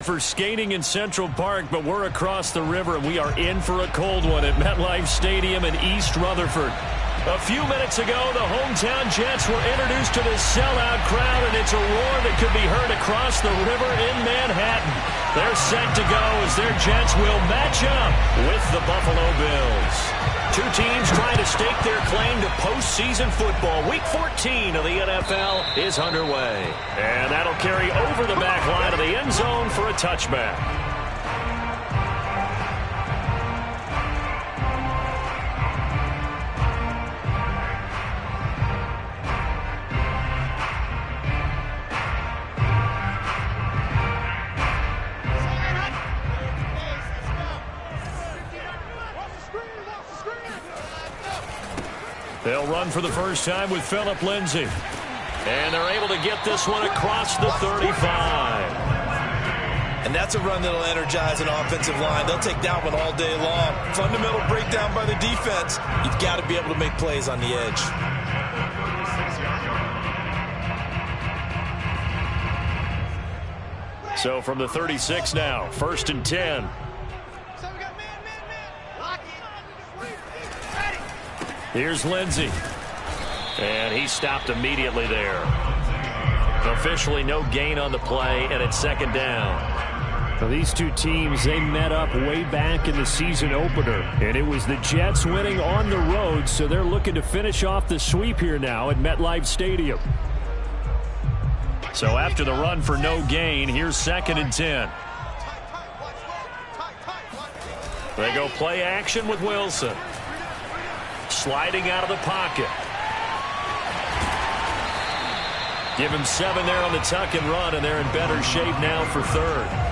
for skating in Central Park, but we're across the river, and we are in for a cold one at MetLife Stadium in East Rutherford. A few minutes ago, the hometown Jets were introduced to this sellout crowd, and it's a roar that could be heard across the river in Manhattan. They're set to go as their Jets will match up with the Buffalo Bills. Two teams trying to stake their claim to postseason football. Week 14 of the NFL is underway. And that'll carry over the back line of the end zone for a touchback. They'll run for the first time with Phillip Lindsay. And they're able to get this one across the 35. And that's a run that'll energize an offensive line. They'll take that one all day long. Fundamental breakdown by the defense. You've got to be able to make plays on the edge. So from the 36 now, 1st and 10. Here's Lindsay. And he stopped immediately there. Officially no gain on the play, and it's 2nd down. Now, these two teams, they met up way back in the season opener, and it was the Jets winning on the road, so they're looking to finish off the sweep here now at MetLife Stadium. So after the run for no gain, here's 2nd and 10. They go play action with Wilson. Sliding out of the pocket. Give him 7 there on the tuck and run, and they're in better shape now for 3rd.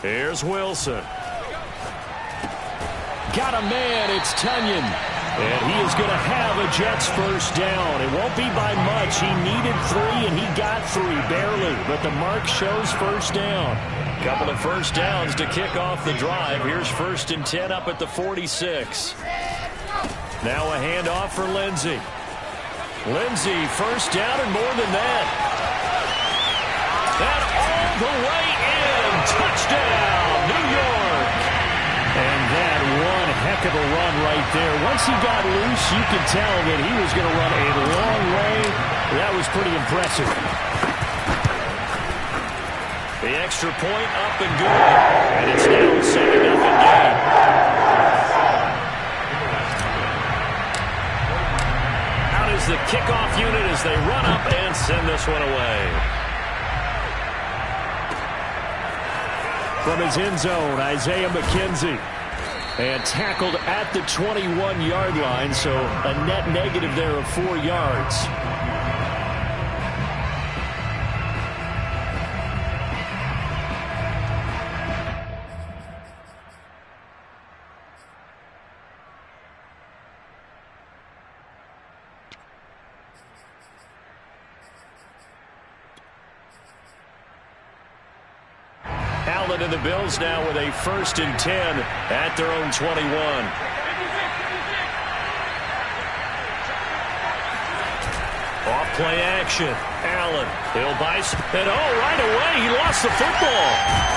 Here's Wilson. Got a man, it's Tunyon. And he is going to have a Jets first down. It won't be by much. He needed 3, and he got 3, barely. But the mark shows first down. Couple of first downs to kick off the drive. Here's 1st and 10 up at the 46. Now a handoff for Lindsay. Lindsay, first down and more than that. And all the way in. Touchdown, New York. And that one heck of a run right there. Once he got loose, you could tell that he was going to run a long way. That was pretty impressive. The extra point up and good. And it's now 7-0 game. Out is the kickoff unit as they run up and send this one away. From his end zone, Isaiah McKenzie. And tackled at the 21-yard line, so a net negative there of 4 yards. Allen and the Bills now with a 1st and 10 at their own 21. Off play action. Allen. He'll buy. And right away he lost the football.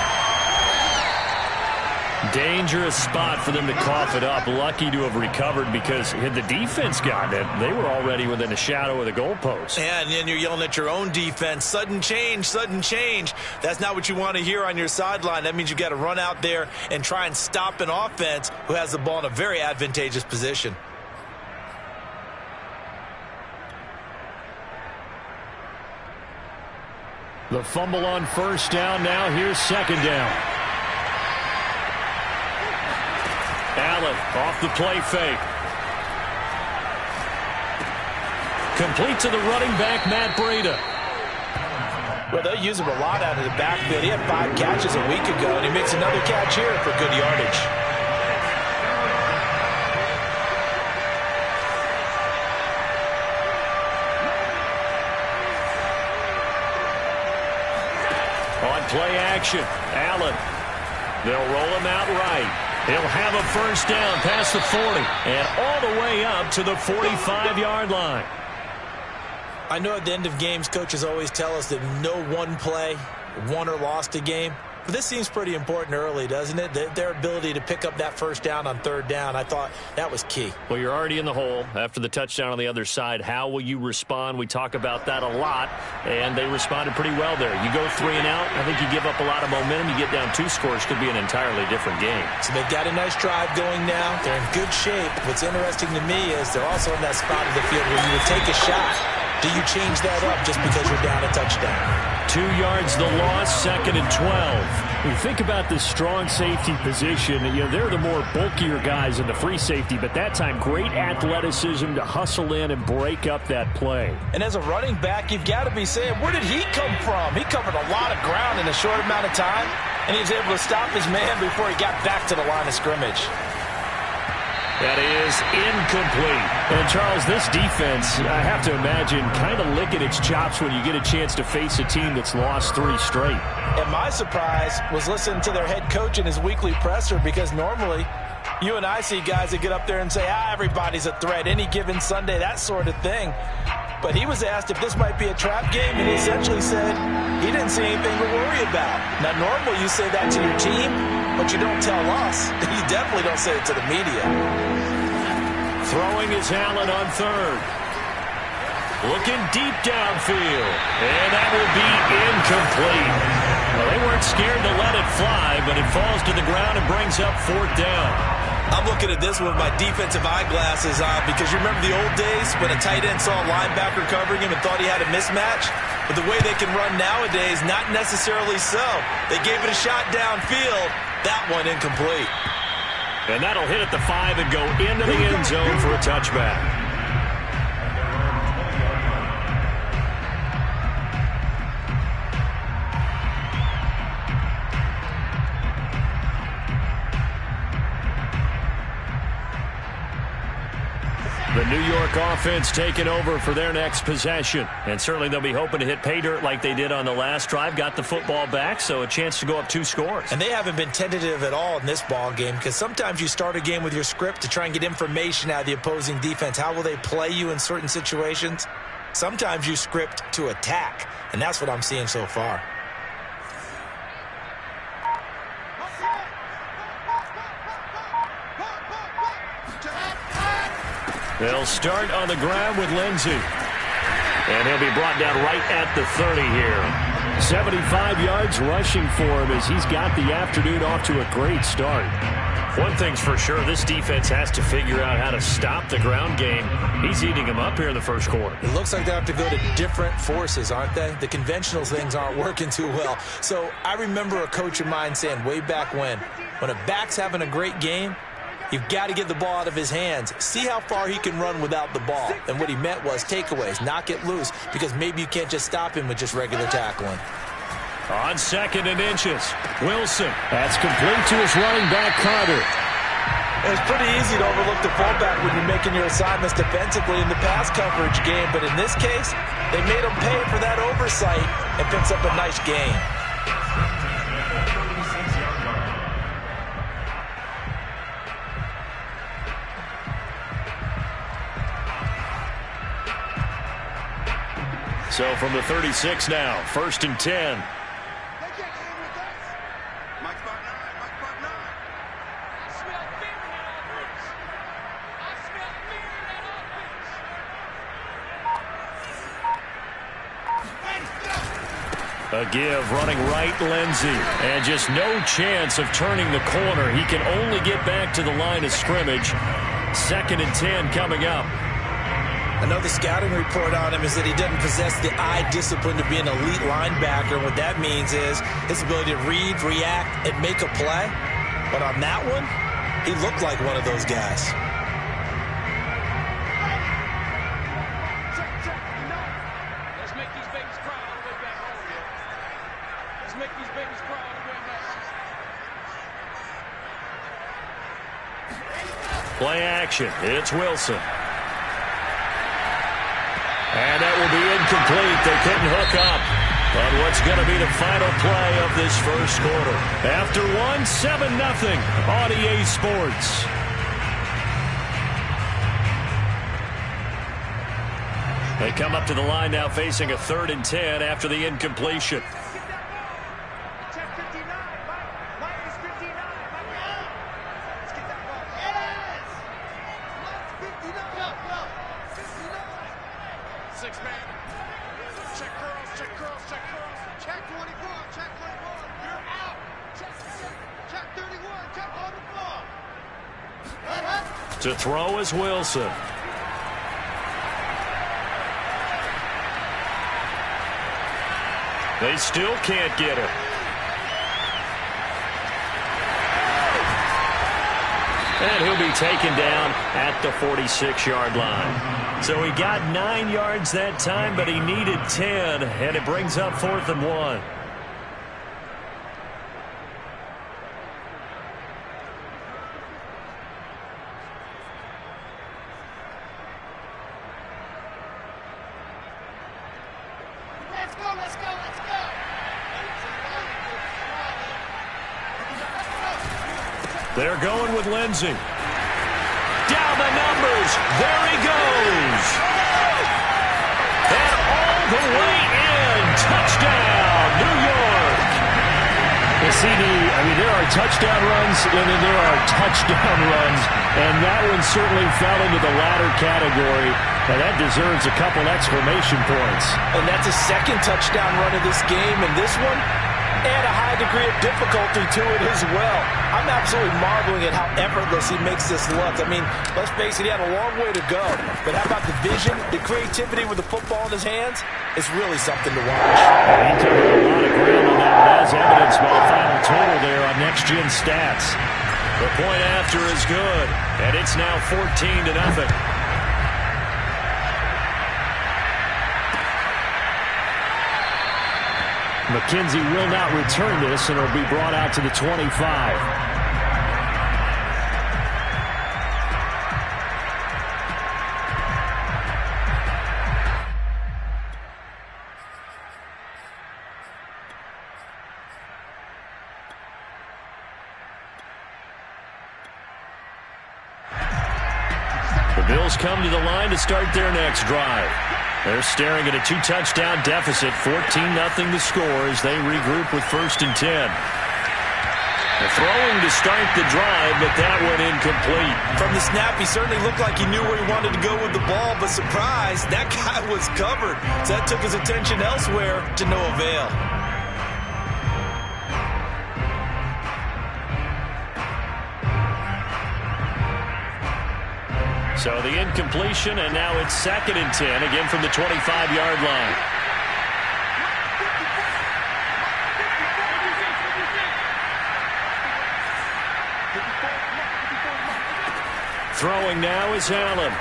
Dangerous spot for them to cough it up. Lucky to have recovered because had the defense gotten it, they were already within a shadow of the goalpost. Yeah, and then you're yelling at your own defense. Sudden change, sudden change. That's not what you want to hear on your sideline. That means you got to run out there and try and stop an offense who has the ball in a very advantageous position. The fumble on first down. Now here's 2nd down. Allen off the play fake. Complete to the running back, Matt Breida. Well, they'll use him a lot out of the backfield. He had 5 catches a week ago, and he makes another catch here for good yardage. On play action, Allen. They'll roll him out right. He'll have a first down past the 40 and all the way up to the 45-yard line. I know at the end of games, coaches always tell us that no one play won or lost a game. But this seems pretty important early, doesn't it? Their ability to pick up that first down on third down, I thought that was key. Well, you're already in the hole after the touchdown on the other side. How will you respond? We talk about that a lot, and they responded pretty well there. You go 3 and out, I think you give up a lot of momentum. You get down 2 scores, could be an entirely different game. So they've got a nice drive going now. They're in good shape. What's interesting to me is they're also in that spot of the field where you would take a shot. Do you change that up just because you're down a touchdown? 2 yards the loss, 2nd and 12. When you think about the strong safety position, they're the more bulkier guys in the free safety, but that time great athleticism to hustle in and break up that play. And as a running back, you've got to be saying, where did he come from? He covered a lot of ground in a short amount of time, and he was able to stop his man before he got back to the line of scrimmage. That is incomplete. And, Charles, this defense, I have to imagine, kind of licking its chops when you get a chance to face a team that's lost 3 straight. And my surprise was listening to their head coach in his weekly presser, because normally you and I see guys that get up there and say, everybody's a threat, any given Sunday, that sort of thing. But he was asked if this might be a trap game, and he essentially said he didn't see anything to worry about. Now, normally you say that to your team, but you don't tell us. You definitely don't say it to the media. Throwing is Allen on third. Looking deep downfield. And that will be incomplete. Well, they weren't scared to let it fly, but it falls to the ground and brings up 4th down. I'm looking at this with my defensive eyeglasses on, because you remember the old days when a tight end saw a linebacker covering him and thought he had a mismatch? But the way they can run nowadays, not necessarily so. They gave it a shot downfield. That one incomplete. And that'll hit at the 5 and go into the end zone for a touchback. The New York offense taking over for their next possession. And certainly they'll be hoping to hit pay dirt like they did on the last drive. Got the football back, so a chance to go up 2 scores. And they haven't been tentative at all in this ball game, because sometimes you start a game with your script to try and get information out of the opposing defense. How will they play you in certain situations? Sometimes you script to attack, and that's what I'm seeing so far. They'll start on the ground with Lindsey. And he'll be brought down right at the 30 here. 75 yards rushing for him as he's got the afternoon off to a great start. One thing's for sure, this defense has to figure out how to stop the ground game. He's eating them up here in the first quarter. It looks like they have to go to different forces, aren't they? The conventional things aren't working too well. So I remember a coach of mine saying way back when a back's having a great game, you've got to get the ball out of his hands. See how far he can run without the ball. And what he meant was takeaways, knock it loose, because maybe you can't just stop him with just regular tackling. On 2nd and inches, Wilson. That's complete to his running back, Carter. It's pretty easy to overlook the fullback when you're making your assignments defensively in the pass coverage game. But in this case, they made him pay for that oversight and picks up a nice gain. So from the 36 now, 1st and 10. A give, running right, Lindsey. And just no chance of turning the corner. He can only get back to the line of scrimmage. 2nd and 10 coming up. I know the scouting report on him is that he doesn't possess the eye discipline to be an elite linebacker. What that means is his ability to read, react, and make a play. But on that one, he looked like one of those guys. Play action. It's Wilson. And that will be incomplete. They couldn't hook up on what's going to be the final play of this first quarter. After 7-0 on EA Sports. They come up to the line now facing a 3rd and 10 after the incompletion. To throw is Wilson. They still can't get him. And he'll be taken down at the 46-yard line. So he got 9 yards that time, but he needed 10, and it brings up 4th and 1. They're going with Lindsey. Down the numbers. There he goes. And all the way in. Touchdown, New York. The CD, there are touchdown runs, and then there are touchdown runs. And that one certainly fell into the latter category. And that deserves a couple exclamation points. And that's a second touchdown run of this game. And this one, add a high degree of difficulty to it as well. I'm absolutely marveling at how effortless he makes this look. Let's face it, he had a long way to go. But how about the vision, the creativity with the football in his hands? It's really something to watch. He covered a lot of ground on that, as evidenced by the final total there on Next Gen Stats. The point after is good, and it's now 14-0. McKenzie will not return this, and it'll be brought out to the 25. The Bills come to the line to start their next drive. They're staring at a 2-touchdown deficit, 14-0 the score as they regroup with 1st and 10. The throwing to start the drive, but that went incomplete. From the snap, he certainly looked like he knew where he wanted to go with the ball, but surprise, that guy was covered. So that took his attention elsewhere to no avail. So the incompletion, and now it's 2nd and 10, again from the 25-yard line. Throwing now is Allen.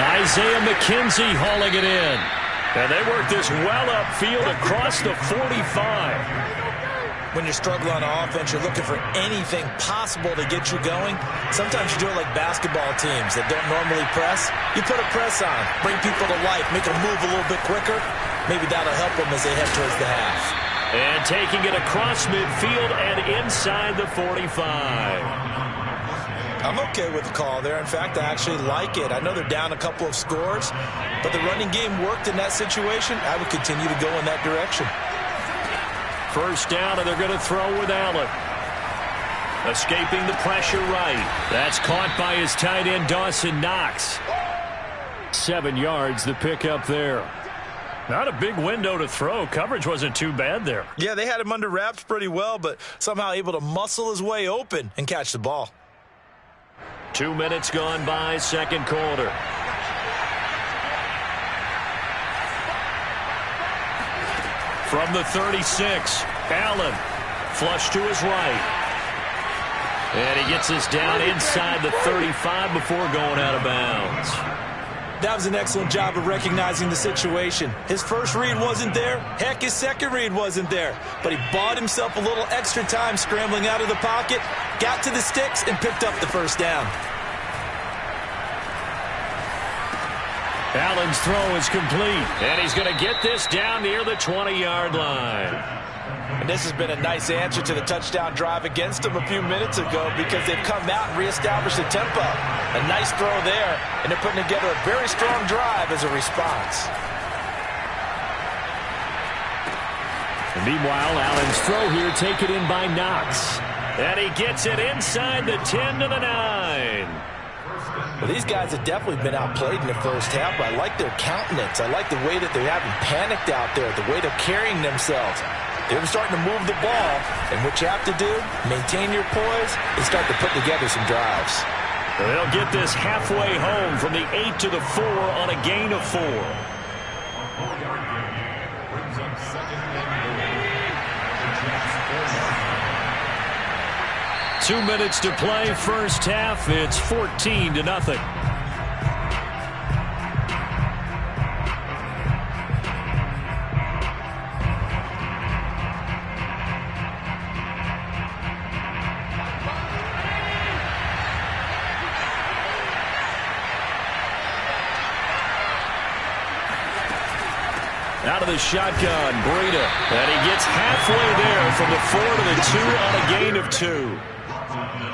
Isaiah McKenzie hauling it in. And they work this well upfield across the 45. When you're struggling on offense, you're looking for anything possible to get you going. Sometimes you do it like basketball teams that don't normally press. You put a press on, bring people to life, make them move a little bit quicker. Maybe that'll help them as they head towards the half. And taking it across midfield and inside the 45. I'm okay with the call there. In fact, I actually like it. I know they're down a couple of scores, but the running game worked in that situation. I would continue to go in that direction. First down, and they're going to throw with Allen. Escaping the pressure right. That's caught by his tight end, Dawson Knox. 7 yards, the pickup there. Not a big window to throw. Coverage wasn't too bad there. Yeah, they had him under wraps pretty well, but somehow able to muscle his way open and catch the ball. 2 minutes gone by, second quarter. From the 36, Allen, flush to his right. And he gets us down inside the 35 before going out of bounds. That was an excellent job of recognizing the situation. His first read wasn't there. Heck, his second read wasn't there. But he bought himself a little extra time scrambling out of the pocket, got to the sticks and picked up the first down. Allen's throw is complete, and he's going to get this down near the 20-yard line. And this has been a nice answer to the touchdown drive against them a few minutes ago because they've come out and reestablished the tempo. A nice throw there, and they're putting together a very strong drive as a response. And meanwhile, Allen's throw here taken in by Knox. And he gets it inside the 10 to the 9. Well, these guys have definitely been outplayed in the first half, but I like their countenance. I like the way that they haven't panicked out there, the way they're carrying themselves. They're starting to move the ball, and what you have to do, maintain your poise and start to put together some drives. They'll get this halfway home from the 8 to the 4 on a gain of 4. 2 minutes to play, first half. It's 14-0. Out of the shotgun, Breida. And he gets halfway there from the 4 to the 2 on a gain of 2.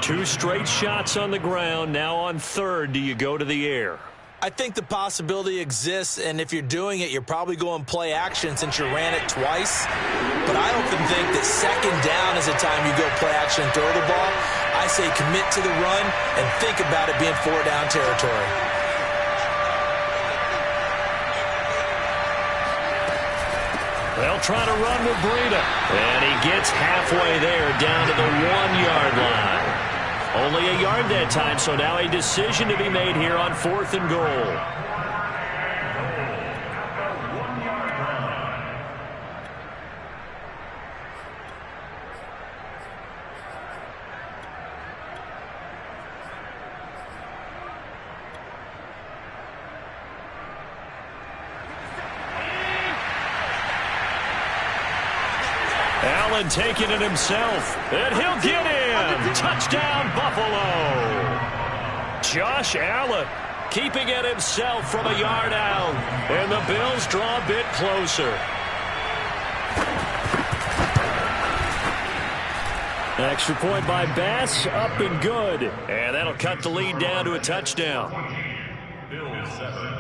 2 straight shots on the ground. Now on third, do you go to the air? I think the possibility exists, and if you're doing it, you're probably going play action since you ran it twice. But I often think that second down is the time you go play action and throw the ball. I say commit to the run and think about it being 4-down territory. They'll try to run with Breida. And he gets halfway there down to the 1-yard line. Only a yard that time, so now a decision to be made here on 4th and goal. Allen taking it himself, and he'll get in. Touchdown, Buffalo. Josh Allen keeping it himself from a yard out, and the Bills draw a bit closer. Extra point by Bass, up and good. And that'll cut the lead down to a touchdown. Bills 7.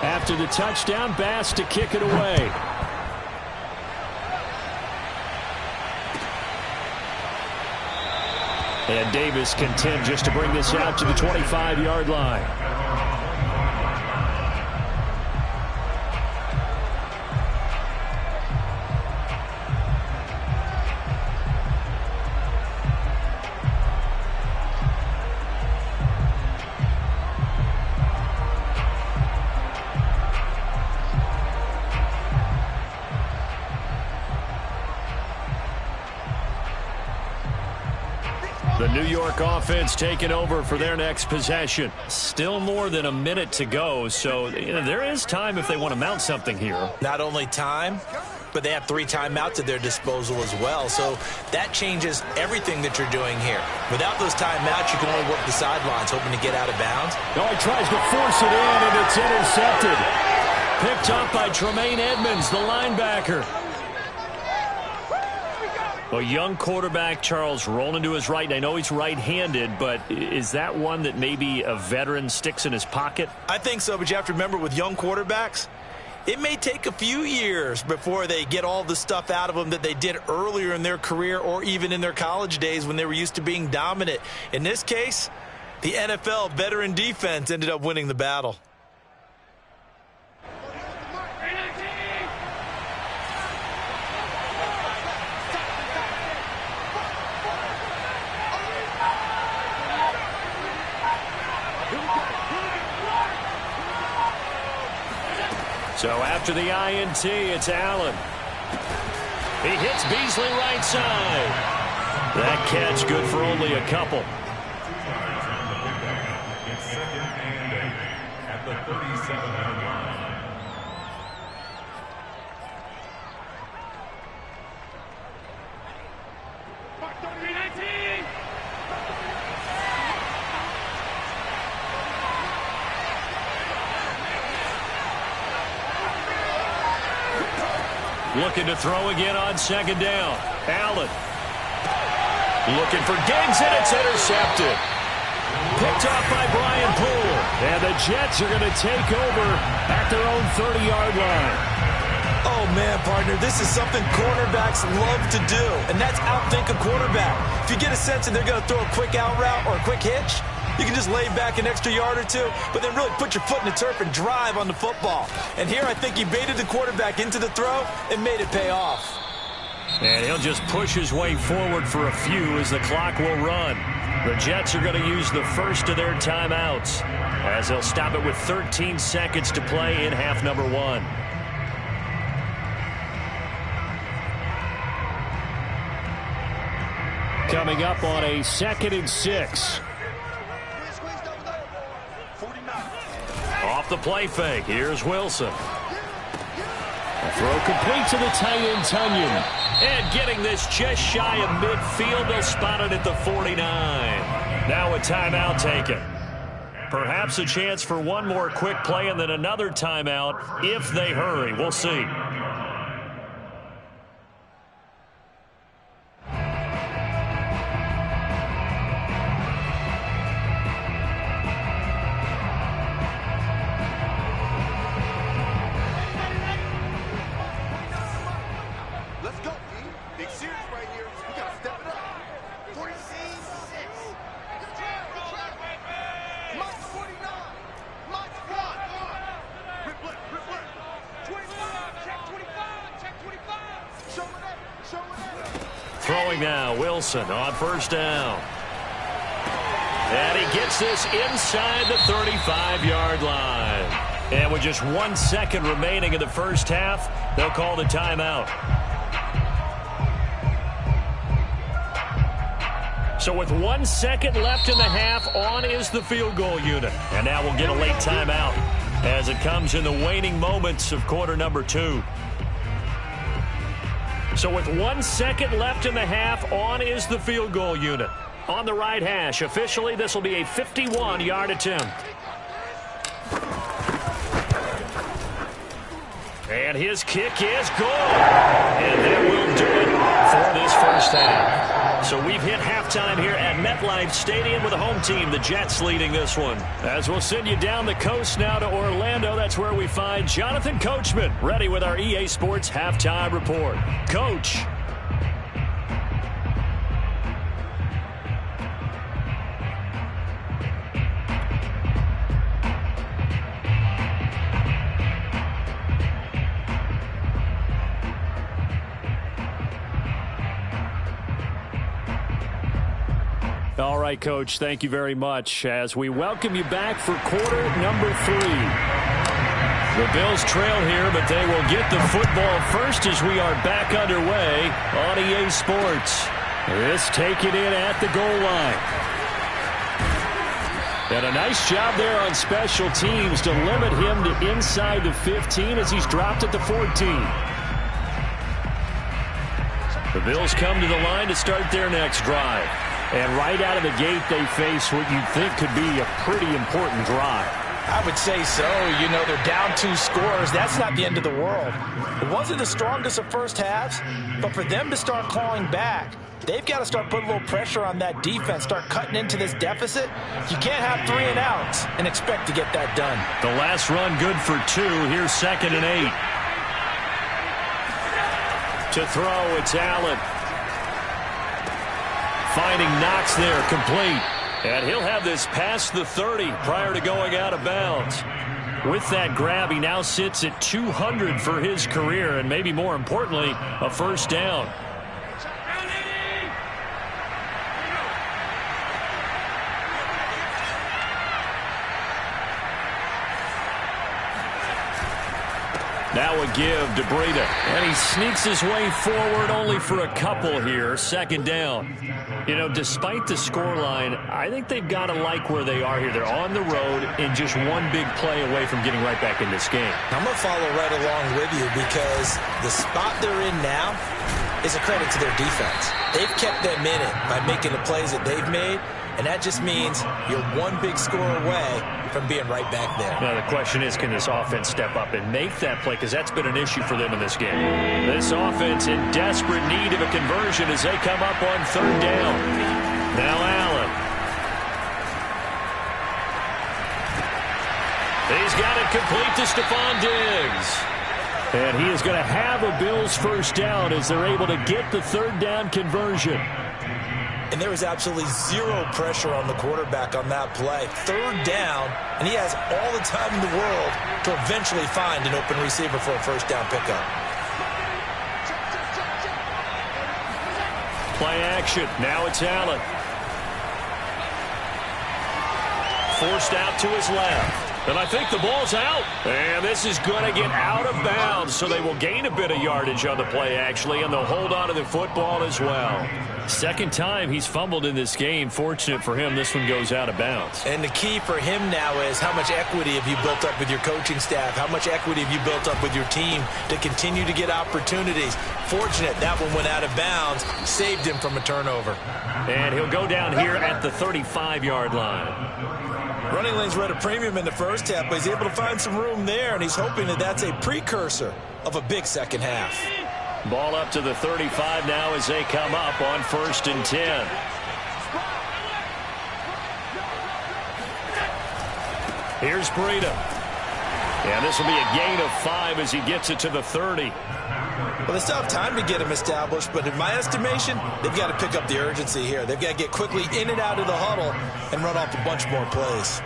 After the touchdown, Bass to kick it away. And Davis content just to bring this out to the 25-yard line. The New York offense taking over for their next possession. Still more than a minute to go, so there is time if they want to mount something here. Not only time, but they have 3 timeouts at their disposal as well, so that changes everything that you're doing here. Without those timeouts, you can only work the sidelines, hoping to get out of bounds. Oh, he tries to force it in, and it's intercepted. Picked up by Tremaine Edmonds, the linebacker. A young quarterback, Charles, rolling to his right. I know he's right-handed, but is that one that maybe a veteran sticks in his pocket? I think so, but you have to remember with young quarterbacks, it may take a few years before they get all the stuff out of them that they did earlier in their career or even in their college days when they were used to being dominant. In this case, the NFL veteran defense ended up winning the battle. So after the INT, it's Allen. He hits Beasley right side. That catch good for only a couple. At the 37-yard line. Looking to throw again on second down. Allen. Looking for Diggs, and it's intercepted. Picked off by Brian Poole. And the Jets are going to take over at their own 30-yard line. Oh, man, partner, this is something cornerbacks love to do, and that's outthink a quarterback. If you get a sense that they're going to throw a quick out route or a quick hitch, you can just lay back an extra yard or two, but then really put your foot in the turf and drive on the football. And here I think he baited the quarterback into the throw and made it pay off. And he'll just push his way forward for a few as the clock will run. The Jets are going to use the first of their timeouts as they'll stop it with 13 seconds to play in half number 1. Coming up on a 2nd and 6. Off the play fake. Here's Wilson. A throw complete to the tight end, Tunyon. And getting this just shy of midfield. They'll spot it at the 49. Now a timeout taken. Perhaps a chance for one more quick play and then another timeout if they hurry. We'll see. Throwing now, Wilson on first down. And he gets this inside the 35-yard line. And with just 1 second remaining in the first half, they'll call the timeout. So with 1 second left in the half, on is the field goal unit. And now we'll get a late timeout as it comes in the waning moments of quarter number 2. So with 1 second left in the half, on is the field goal unit. On the right hash, officially, this will be a 51-yard attempt. And his kick is good. And that will do it for this first half. So we've hit halftime here at MetLife Stadium with the home team, the Jets, leading this one. As we'll send you down the coast now to Orlando, that's where we find Jonathan Coachman, ready with our EA Sports Halftime Report. Coach. All right, Coach, thank you very much as we welcome you back for quarter number 3. The Bills trail here, but they will get the football first as we are back underway on EA Sports. This taken in at the goal line. And a nice job there on special teams to limit him to inside the 15 as he's dropped at the 14. The Bills come to the line to start their next drive. And right out of the gate, they face what you'd think could be a pretty important drive. I would say so. You know, they're down 2 scores. That's not the end of the world. It wasn't the strongest of first halves, but for them to start clawing back, they've got to start putting a little pressure on that defense, start cutting into this deficit. You can't have 3 and outs and expect to get that done. The last run good for 2. Here's 2nd and 8. To throw, it's Allen. Finding Knox there, complete. And he'll have this past the 30 prior to going out of bounds. With that grab, he now sits at 200 for his career, and maybe more importantly, a first down. That would give to Breida. And he sneaks his way forward only for a couple here. Second down. You know, despite the scoreline, I think they've got to like where they are here. They're on the road and just one big play away from getting right back in this game. I'm going to follow right along with you because the spot they're in now is a credit to their defense. They've kept them in it by making the plays that they've made, and that just means you're one big score away from being right back there. Now the question is, can this offense step up and make that play? Because that's been an issue for them in this game. This offense in desperate need of a conversion as they come up on third down. Now Allen. He's got it complete to Stephon Diggs. And he is going to have a Bills first down as they're able to get the third down conversion. And there was absolutely zero pressure on the quarterback on that play. Third down, and he has all the time in the world to eventually find an open receiver for a first down pickup. Play action. Now it's Allen. Forced out to his left. And I think the ball's out. And this is going to get out of bounds, so they will gain a bit of yardage on the play, actually, and they'll hold on to the football as well. Second time he's fumbled in this game. Fortunate for him, this one goes out of bounds. And the key for him now is how much equity have you built up with your coaching staff? How much equity have you built up with your team to continue to get opportunities? Fortunate that one went out of bounds, saved him from a turnover. And he'll go down here at the 35-yard line. Running lanes were at a premium in the first half, but he's able to find some room there, and he's hoping that that's a precursor of a big second half. Ball up to the 35 now as they come up on 1st and 10. Here's Breida. And this will be a gain of 5 as he gets it to the 30. Well, they still have time to get him established, but in my estimation, they've got to pick up the urgency here. They've got to get quickly in and out of the huddle and run off a bunch more plays.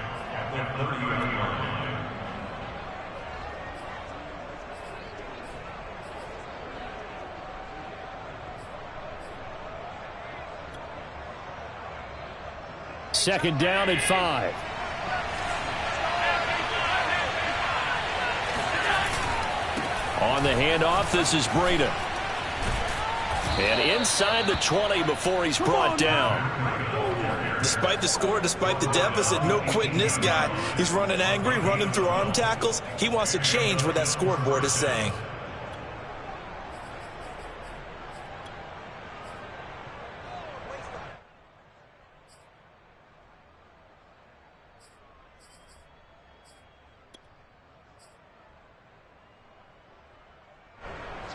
Second down and 5. On the handoff, this is Breida. And inside the 20 before he's brought down. Despite the score, despite the deficit, no quitting this guy. He's running angry, running through arm tackles. He wants to change what that scoreboard is saying.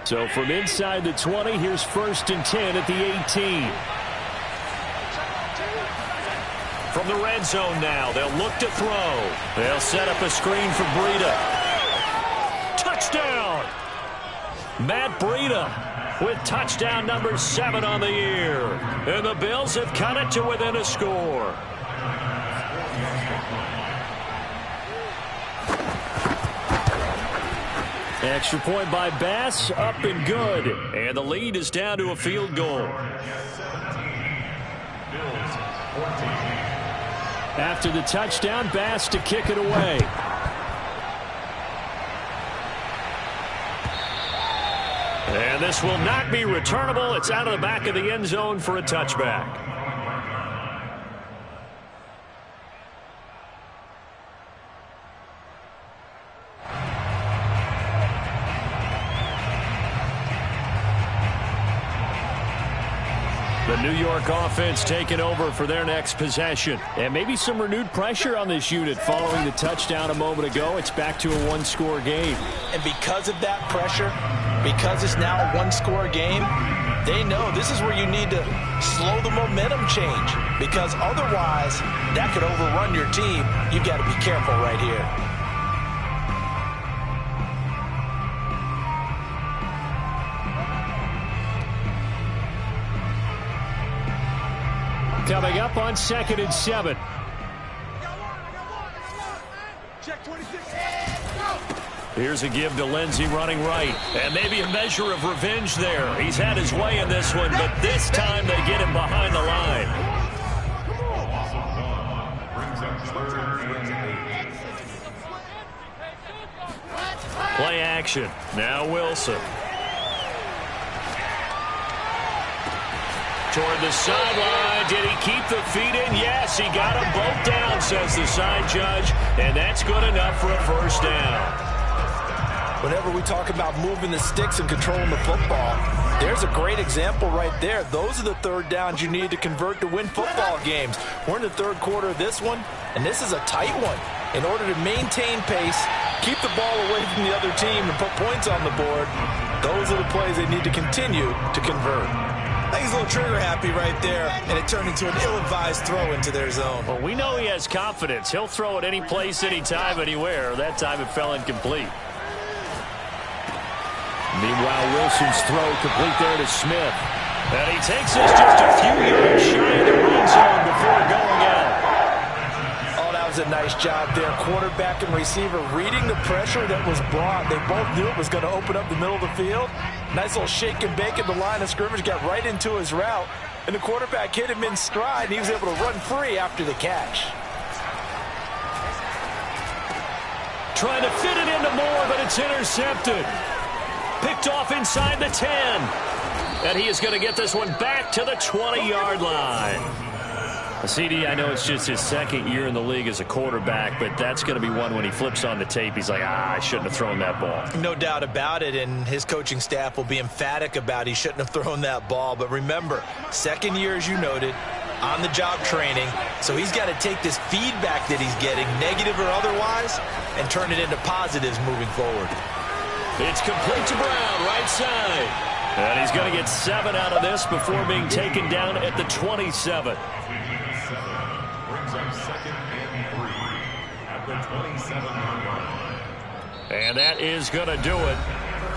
So from inside the 20, here's 1st and 10 at the 18. From the red zone now, they'll look to throw. They'll set up a screen for Breida. Touchdown! Matt Breida with touchdown number 7 on the year. And the Bills have cut it to within a score. Extra point by Bass, up and good. And the lead is down to a field goal. After the touchdown, Bass to kick it away. And this will not be returnable. It's out of the back of the end zone for a touchback. The New York offense taking over for their next possession. And maybe some renewed pressure on this unit following the touchdown a moment ago. It's back to a one-score game. And because of that pressure, because it's now a one-score game, they know this is where you need to slow the momentum change. Because otherwise, that could overrun your team. You've got to be careful right here. Coming up on 2nd and 7. Here's a give to Lindsey running right. And maybe a measure of revenge there. He's had his way in this one, but this time they get him behind the line. Play action. Now Wilson. Toward the sideline. Did he keep the feet in? Yes, he got them both down, says the side judge. And that's good enough for a first down. Whenever we talk about moving the sticks and controlling the football, there's a great example right there. Those are the third downs you need to convert to win football games. We're in the third quarter of this one, and this is a tight one. In order to maintain pace, keep the ball away from the other team, and put points on the board, those are the plays they need to continue to convert. I think he's a little trigger happy right there, and it turned into an ill-advised throw into their zone. Well, we know he has confidence. He'll throw it any place, anytime, anywhere. That time it fell incomplete. Meanwhile, Wilson's throw complete there to Smith. And he takes us just a few yards shy of the red zone before going out. Oh, that was a nice job there. Quarterback and receiver reading the pressure that was brought. They both knew it was going to open up the middle of the field. Nice little shake and bake at the line of scrimmage. Got right into his route. And the quarterback hit him in stride, and he was able to run free after the catch. Trying to fit it into Moore, but it's intercepted. Picked off inside the 10. And he is going to get this one back to the 20-yard line. CD, I know it's just his second year in the league as a quarterback, but that's going to be one when he flips on the tape. He's like, I shouldn't have thrown that ball. No doubt about it, and his coaching staff will be emphatic about he shouldn't have thrown that ball. But remember, second year, as you noted, on-the-job training, so he's got to take this feedback that he's getting, negative or otherwise, and turn it into positives moving forward. It's complete to Brown, right side. And he's going to get 7 out of this before being taken down at the 27. Brings up 2nd and 3 at the 27-yard line. And that is going to do it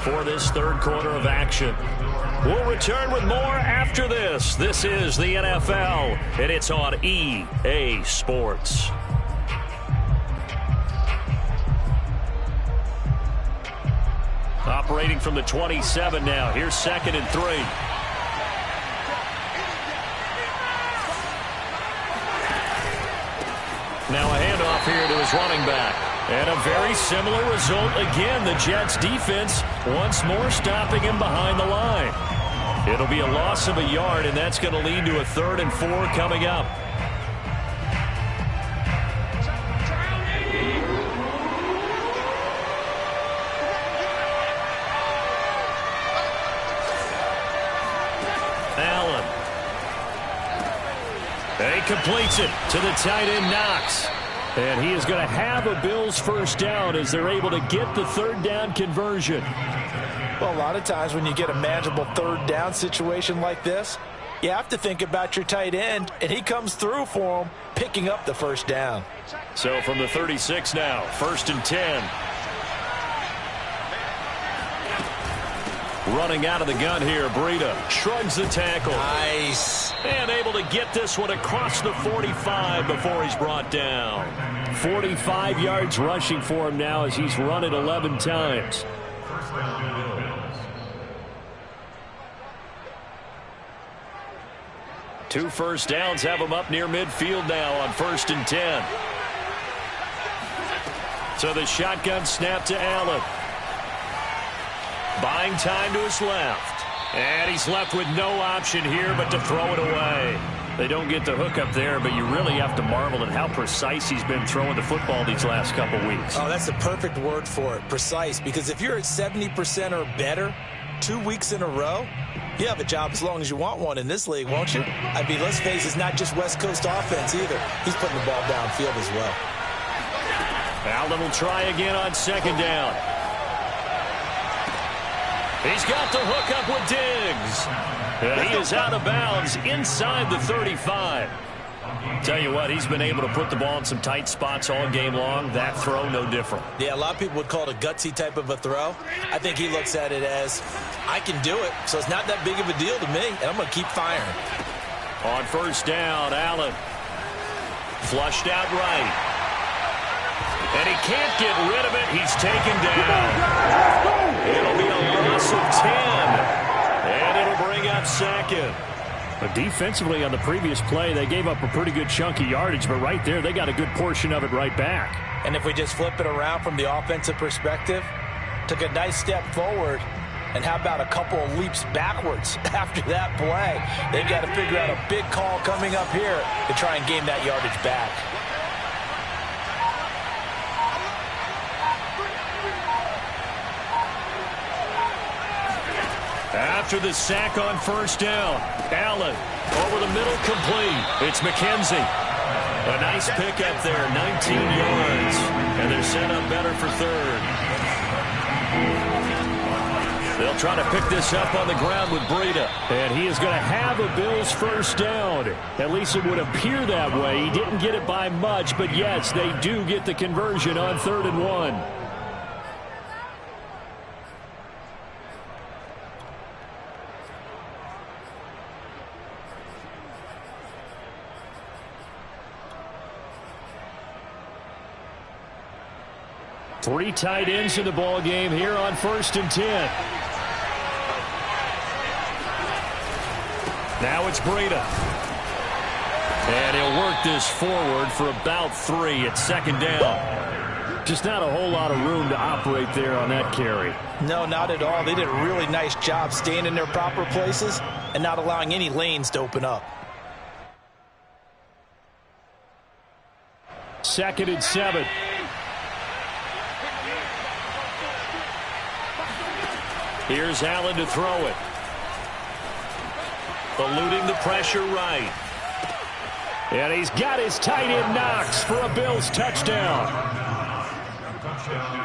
for this third quarter of action. We'll return with more after this. This is the NFL, and it's on EA Sports. Operating from the 27 now. Here's 2nd and 3. Now a handoff here to his running back. And a very similar result again. The Jets defense once more stopping him behind the line. It'll be a loss of a yard, and that's going to lead to a 3rd and 4 coming up. Allen. And he completes it to the tight end, Knox. And he is going to have a Bills first down as they're able to get the 3rd down conversion. Well, a lot of times when you get a manageable 3rd down situation like this, you have to think about your tight end, and he comes through for him, picking up the first down. So from the 36 now, 1st and 10. Running out of the gun here, Breida shrugs the tackle. Nice. And able to get this one across the 45 before he's brought down. 45 yards rushing for him now as he's run it 11 times. First down, Bills. 2 first downs have him up near midfield now on 1st and 10. So the shotgun snap to Allen. Buying time to his left. And he's left with no option here but to throw it away. They don't get the hook up there, but you really have to marvel at how precise he's been throwing the football these last couple weeks. Oh, that's the perfect word for it, precise. Because if you're at 70% or better 2 weeks in a row, you have a job as long as you want one in this league, won't you? I mean, let's face it, it's not just West Coast offense either. He's putting the ball downfield as well. Allen will try again on 2nd down. He's got the hook up with Diggs. And he is out of bounds inside the 35. Tell you what, he's been able to put the ball in some tight spots all game long. That throw, no different. Yeah, a lot of people would call it a gutsy type of a throw. I think he looks at it as, I can do it, so it's not that big of a deal to me, and I'm going to keep firing. On 1st down, Allen. Flushed out right. And he can't get rid of it. He's taken down. It'll be a loss of 10. And it'll bring up 2nd. But defensively on the previous play, they gave up a pretty good chunk of yardage. But right there, they got a good portion of it right back. And if we just flip it around from the offensive perspective, took a nice step forward. And how about a couple of leaps backwards after that play? They've got to figure out a big call coming up here to try and gain that yardage back. After the sack on first down, Allen over the middle, complete. It's McKenzie. A nice pickup there, 19 yards. And they're set up better for third. They'll try to pick this up on the ground with Breida. And he is going to have a Bills first down. At least it would appear that way. He didn't get it by much, but yes, they do get the conversion on 3rd and 1. Three tight ends in the ball game here on 1st and 10. Now it's Breida. And he'll work this forward for about 3 at 2nd down. Just not a whole lot of room to operate there on that carry. No, not at all. They did a really nice job staying in their proper places and not allowing any lanes to open up. 2nd and 7. Here's Allen to throw it. Eluding the pressure right. And he's got his tight end Knox for a Bills touchdown.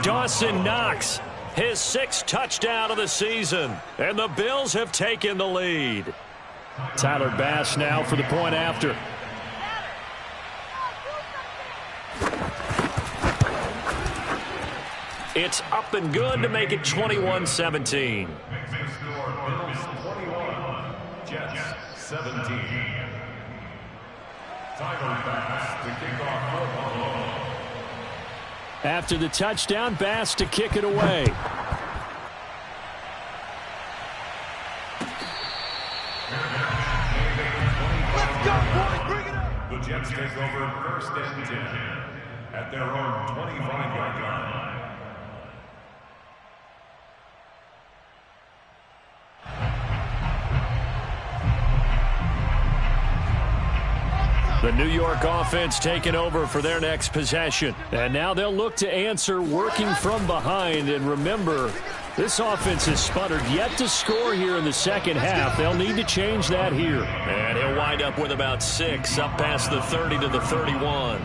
Dawson Knox, his 6th touchdown of the season. And the Bills have taken the lead. Tyler Bass now for the point after. It's up and good to make it 21-17. Bills 21, Jets 17. Tyler Bass to kick off for Buffalo. After the touchdown, Bass to kick it away. Let's go, boys. Bring it up. The Jets take over 1st and 10 at their own 25-yard line. The New York offense taking over for their next possession. And now they'll look to answer working from behind. And remember, this offense has sputtered yet to score here in the second half. They'll need to change that here. And he'll wind up with about 6 up past the 30 to the 31.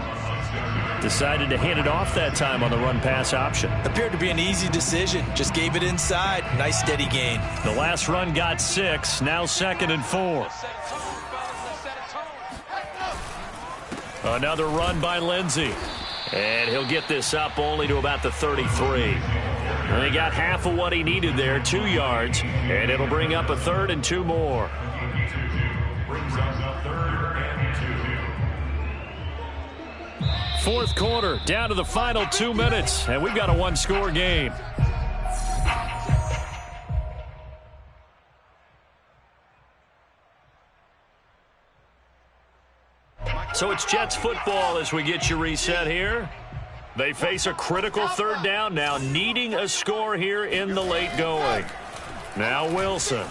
Decided to hand it off that time on the run-pass option. Appeared to be an easy decision. Just gave it inside. Nice steady gain. The last run got 6. Now 2nd and 4. Another run by Lindsey. And he'll get this up only to about the 33. And he got half of what he needed there, 2 yards. And it'll bring up a 3rd and 2 more. Brings up a 3rd and 2. 4th quarter, down to the final 2 minutes. And we've got a 1-score game. So it's Jets football as we get you reset here. They face a critical 3rd down now, needing a score here in the late going. Now Wilson.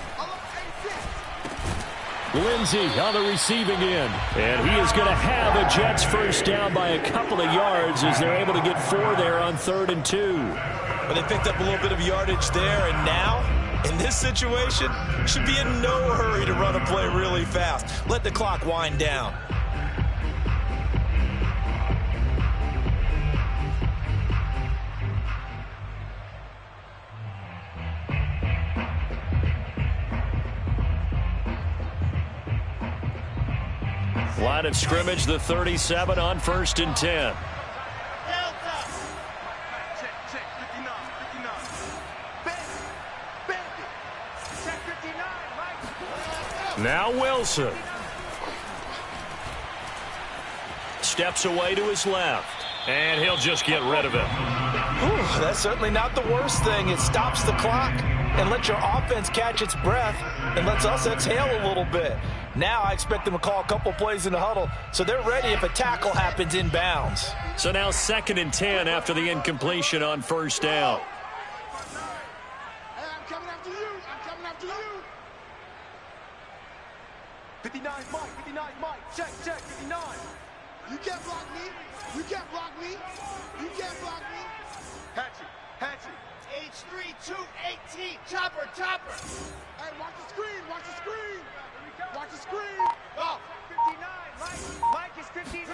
Lindsey on the receiving end. And he is going to have a Jets first down by a couple of yards as they're able to get 4 there on 3rd and 2. But they picked up a little bit of yardage there, and now, in this situation, should be in no hurry to run a play really fast. Let the clock wind down. Line of scrimmage, the 37 on 1st and 10. Now Wilson. Steps away to his left. And he'll just get rid of it. Ooh, that's certainly not the worst thing. It stops the clock and lets your offense catch its breath and lets us exhale a little bit. Now I expect them to call a couple plays in the huddle, so they're ready if a tackle happens inbounds. So now 2nd and 10 after the incompletion on 1st down. 59 Mike, 59 Mike. Check, 59. You can't block me. You can't block me. You can't block me. Hatchet. H3, 218. Chopper. Hey, watch the screen. Watch the screen. Oh. 59 Mike. Mike is 59.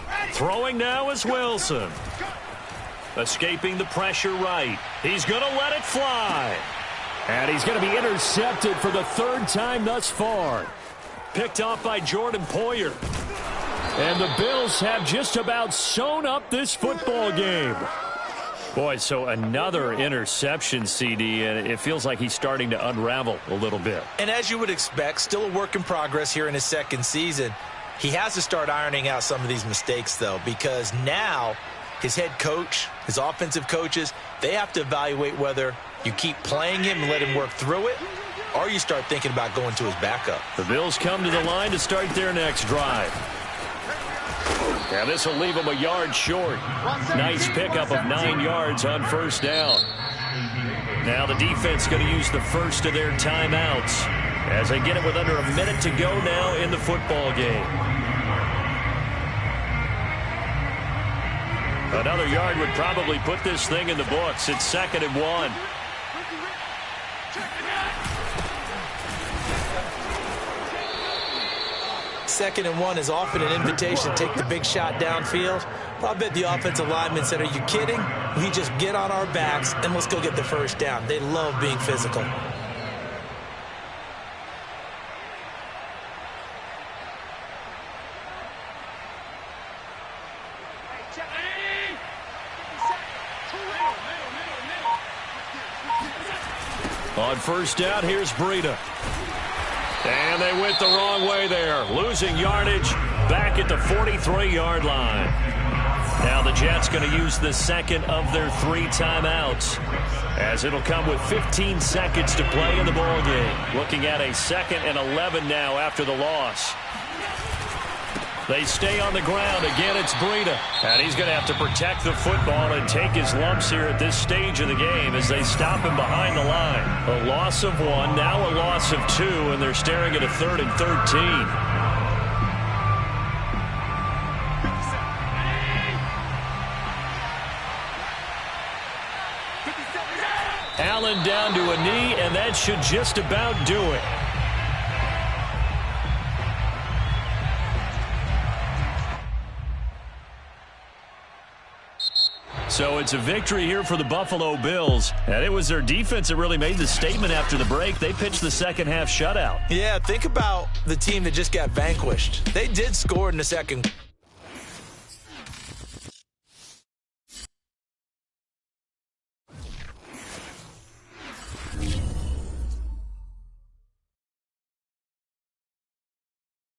Ready. Throwing now is Wilson. Escaping the pressure right. He's going to let it fly. And he's going to be intercepted for the third time thus far. Picked off by Jordan Poyer. And the Bills have just about sewn up this football game. Boy, so another interception, CD, and it feels like he's starting to unravel a little bit. And as you would expect, still a work in progress here in his second season. He has to start ironing out some of these mistakes, though, because now his head coach, his offensive coaches, they have to evaluate whether you keep playing him and let him work through it, or you start thinking about going to his backup. The Bills come to the line to start their next drive. Now this will leave them a yard short. Nice pickup of 9 yards on first down. Now the defense going to use the first of their timeouts as they get it with under a minute to go now in the football game. Another yard would probably put this thing in the books. It's 2nd and 1. Second and 1 is often an invitation to take the big shot downfield. Well, I bet the offensive lineman said, are you kidding? We just get on our backs and let's go get the first down. They love being physical. On first down, here's Breida. And they went the wrong way there. Losing yardage back at the 43-yard line. Now the Jets going to use the second of their 3 timeouts, as it'll come with 15 seconds to play in the ball game. Looking at a 2nd and 11 now after the loss. They stay on the ground. Again, it's Breida. And he's going to have to protect the football and take his lumps here at this stage of the game as they stop him behind the line. A loss of 1, now a loss of 2, and they're staring at a 3rd and 13. Allen down to a knee, and that should just about do it. So it's a victory here for the Buffalo Bills. And it was their defense that really made the statement after the break. They pitched the second half shutout. Yeah, think about the team that just got vanquished. They did score in the second